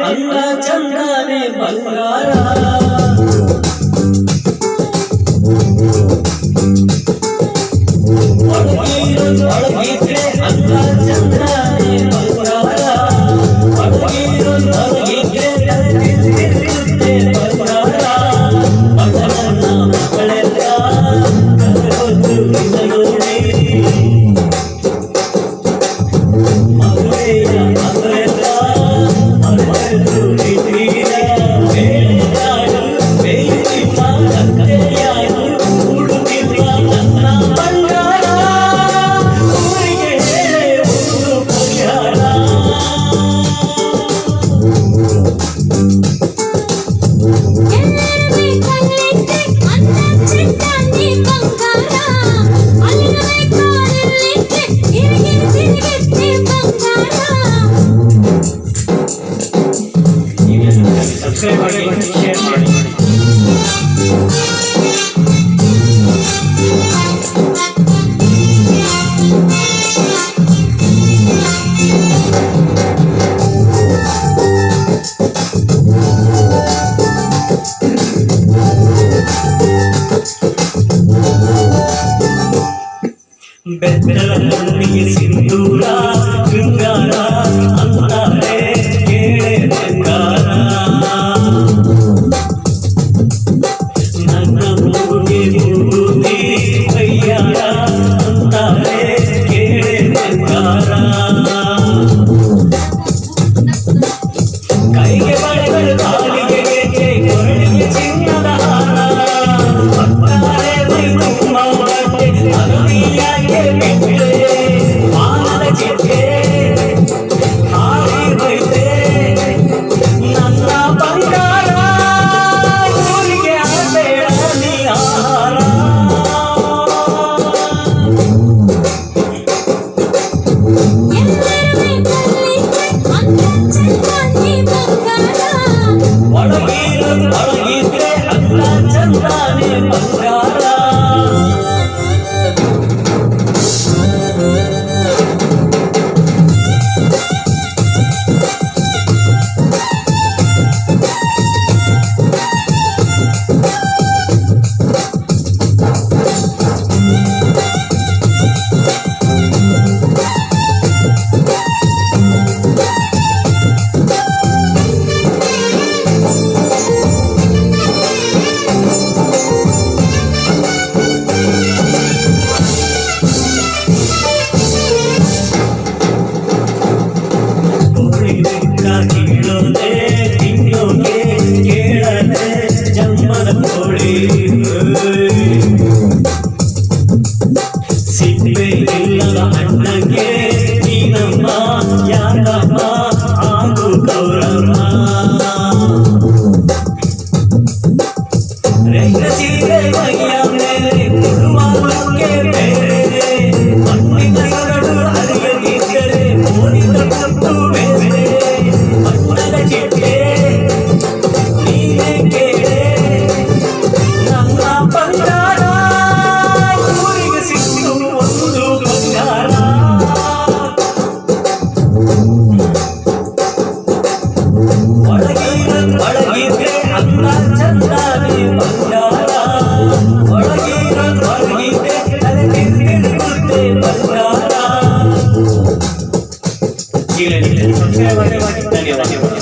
ಅಲ್ಲ ಚಂದನೆ ಬಂಗಾರ ಒಳಗಿದ್ರೆ ಅಲ್ಲ ಚಂದನೆ ಬಂಗಾರ ಒಳಗಿದ್ರೆ ಬಂಗಾರ ಮಗನ ಮಕ್ಕಳೆಲ್ಲ ಸಬ್ಸ್ಕ್ರೈಬ್ ಮಾಡಿ ಶೇರ್ ಮಾಡಿ ಬೆತ್ತಲನಿಗೆ ಸಿಂಧೂರ ಶೃಂಗಾರ ಅಂತಾರೆ ಕೇಳೆ ಬಂಗಾರ ನನ್ನ ಮೂಗೆ ಮೂಗುತಿ ಕೈಯಾರ ಅಂತಾರೆ ಕೇಳೆ ಬಂಗಾರ ಕೈಗೆ ಬಳೆಗಳು ಕಾಲಿಗೆ ಗೆಜ್ಜೆ ಕೊರಳಿಗೆ ಚಿನ್ನದ ಹಾರ ಅಂತಾರೆ ಮೈ ತುಂಬ ಬಟ್ಟೆ ಅನುಯಾಗೆ ಬಿಟ್ಟೆ ಮಾನದ ಚಿಟ್ಟೆ ಹಾರಿ ಬೈತೆ ನನ್ನ ಬಂಗಾರ ಊರಿಗೆ ಆಗಬೇಡ ನೀ ಆಹಾರ ಒಳಗಿದ್ರೆ ಅಲ್ಲ ಚಂದಾನೆ ಬಂಗಾರ ಕೀಳೋದೆ ತಿನ್ನೋಗೆ ಕೇಳದೆ ಜಮ್ಮದ ಕೋಳಿ ಸಿಪ್ಪೆ ಇಲ್ಲದ ಅಣ್ಣಗೆ ನೀನಮ್ಮ ಯಾಕಮ್ಮ ಆಗು ಗೌರಮ್ಮ ರೇಖ ಸೀರೆ ಮೈಯ ಮೇಲೆ ಕೊಡುವಾಗಕ್ಕೆ ಬೇರೆ ಮಣ್ಣಿನ ಸರಡು ಅರಿಯದಿದ್ದರೆ ಮೋಡಿದ ಕಪ್ಪು ಬೇರೆ ಮಣ್ಣದ ಚಿಟ್ಟೆ ನೀನೇ ಕೇಳೆ ನನ್ನ ಬಂಗಾರ ಊರಿಗೆ ಸಿಕ್ಕು ಒಂದು ಬಂಗಾರ ಒಳಗಿದ್ರೆ ಅಲ್ಲ ಚಂದಾನೆ ಬಂಗಾರ ಒಳಗಿದ್ರೆ ತಲೆ ತಿರುಗುತ್ತೆ ಬಂಗಾರ. ಸಬ್ಸ್ಕ್ರೈಬ್ ಮಾಡಿ ಧನ್ಯವಾದ.